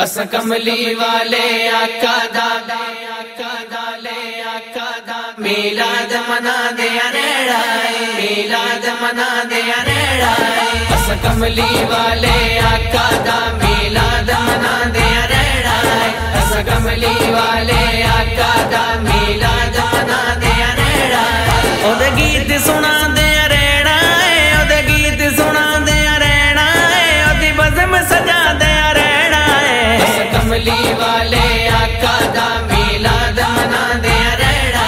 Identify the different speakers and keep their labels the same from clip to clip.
Speaker 1: अस कमली वाले आका दा मीलाद मना दे अरेड़ा, मीलाद मना दे अरेड़ा। अस कमली वाले आका दा मीलाद मना दे अरेड़ा, अस कमली वाले आका दा मीलाद मना दे अरेड़ा। ओदे गीत सुना दे अरेड़ा, ओदे गीत सुना दे अरेड़ा, ओदी बज़म सजा दे अरेड़ा। अस कमली वाले आका दा मीलाद मना दे अरेड़ा,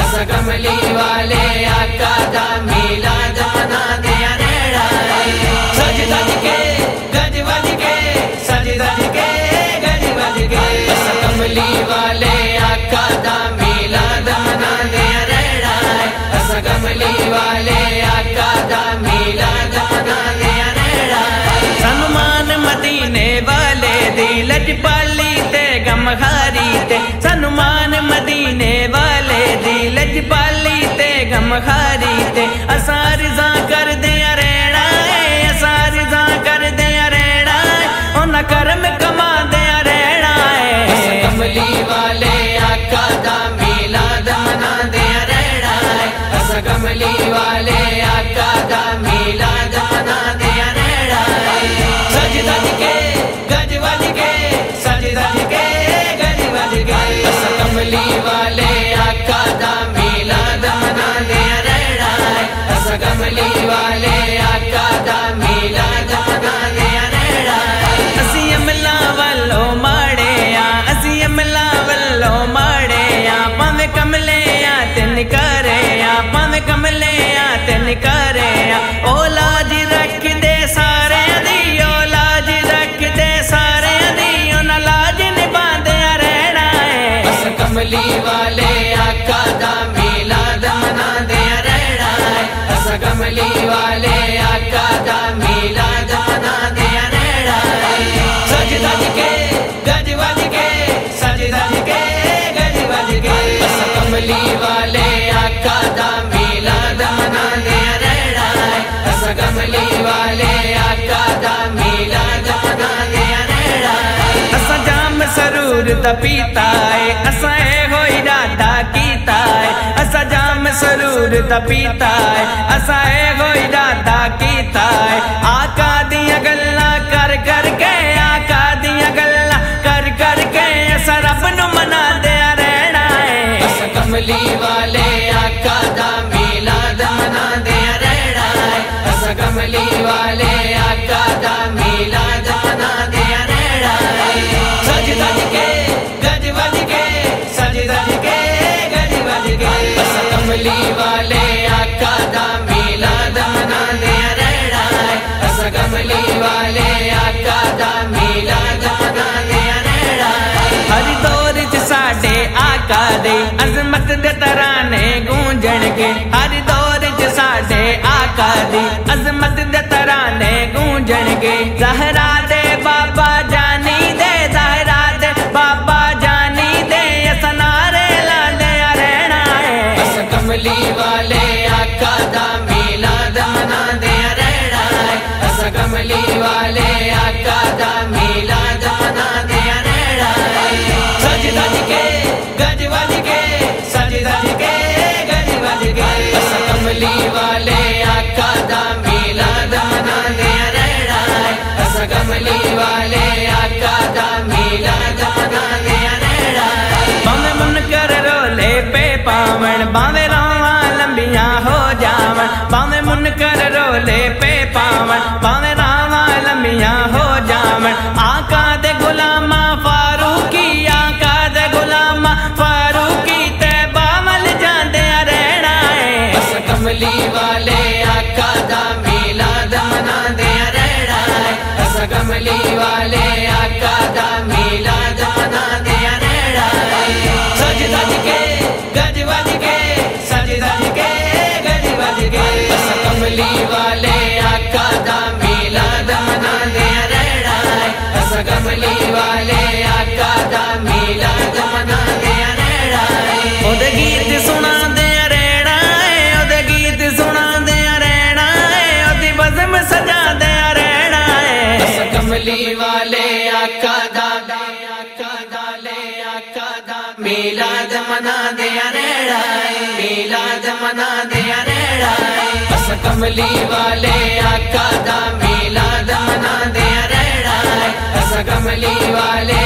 Speaker 1: अस कमली वाले आका दा मीलाद मना दे अरेड़ा। सज धज के गज वज के, सज धज के गज वज के, अस कमली वाले आका दा मीलाद मना दे अरेड़ा, अस कमली वाले आका दा मीलाद मना दे अरेड़ा। सनुमान मदीने वाले दी लजपाली ते गमखारी ते, सनुमान मदीने वाले दी लजपाली ते गमखारी ते। असां रिज़ा कर दे अरेड़ा, असां रिज़ा कर दे अरेड़ा, उन करम कमा दे अरेड़ा। अस कमली वाले आका दा मीलाद मना दे अरेड़ा, अस कमली वाले आका दा मीलाद मना दे अरेड़ा। सज धज के गज वज के, सज धज के गज वज के, अस कमली वाले आका दा मीलाद मना दे अरेड़ा, अस कमली वाले आका दा मीलाद मना दे अरेड़ा। असी अमला वल्लो माड़े आ, असी अमला वल्लो माड़े आ, पावे कमले आ ते निकारे आ, पावे कमले आ ते निकारे आ। ओ लाज रख दे सारे दी, ओ लाज रख दे सारे दी, उन लाज निभा दे अरेड़ा। अस कमली वाले आका दा मीलाद मना दे अरेड़ा, अस कमली वाले आका दा मीलाद मना दे अरेड़ा। सज धज के गज वज के, सज धज के गज वज के, अस कमली वाले आका दा मीलाद मना दे अरेड़ा, अस कमली वाले आका दा मीलाद मना दे अरेड़ा। अस जाम सरूर दा पीता है, असा हो इरादा कीता है, अस जाम सरूर दा पीता है, असा हो इरादा कीता है। आका दियां गल्लां कर कर के, आका दियां गल्लां कर कर के, अस रब नू मना दे अरेड़ा। अस कमली वाले आका दा मीलाद मना दे अरेड़ा, अस कमली वाले आका दा मीलाद मना दे अरेड़ा। सज धज के गज वज के, सज धज के गज वज के, अस कमली वाले आका दा मीलाद मना दे अरेड़ा, अस कमली वाले आका दा मीलाद मना दे अरेड़ा। हर दौर च साडे आका दे अजमत दे तराने गूंजणगे, हर दौर च साडे आका दे अजमत दे तराने गूंजणगे। ज़हरा दे बाबा जानी दे, ज़हरा दे बाबा जानी दे, अस नारे ला दे अरेड़ा। अस कमली वाले आका दा मीलाद मना दे अरेड़ा, अस कमली वाले आका दा मीलाद मना दे अरेड़ा। सज धज के गज वज के, सज धज के गज वज के, अस कमली वाले आका दा मीलाद मना दे अरेड़ा, अस कमली वाले आका दा मीलाद मना दे अरेड़ा। भावे मुनकर रोले पे पावन, भावे रावां लंबियां हो जावन, भावे मुनकर रोले पे पावन, भावे रावां लंबियां हो जावन। आका दे गुलामा फारूकी, आका दे गुलामा फारूकी, ते बामल जांदे अरेड़ा। अस कमली वाले आका दा मीलाद मना दे अरेड़ा, अस कमली वाले आका दा मीलाद मना दे अरेड़ा। सज धज के गज वज के, सज धज के गज वज के, अस कमली वाले आका दा मीलाद मना दे अरेड़ा, अस कमली वाले आका दा मीलाद मना दे अरेड़ा। ओदे गीत सुना दे अरेड़ा, ओदे गीत सुना दे अरेड़ा, ओदी बज़म सजा दे अरेड़ा। अस कमली वाले आका दा मीलाद मना दे अनेड़ाए, मीलाद मना दे अनेड़ाए। अस कमली वाले आका दा मीलाद मना दे अनेड़ाए, अस कमली वाले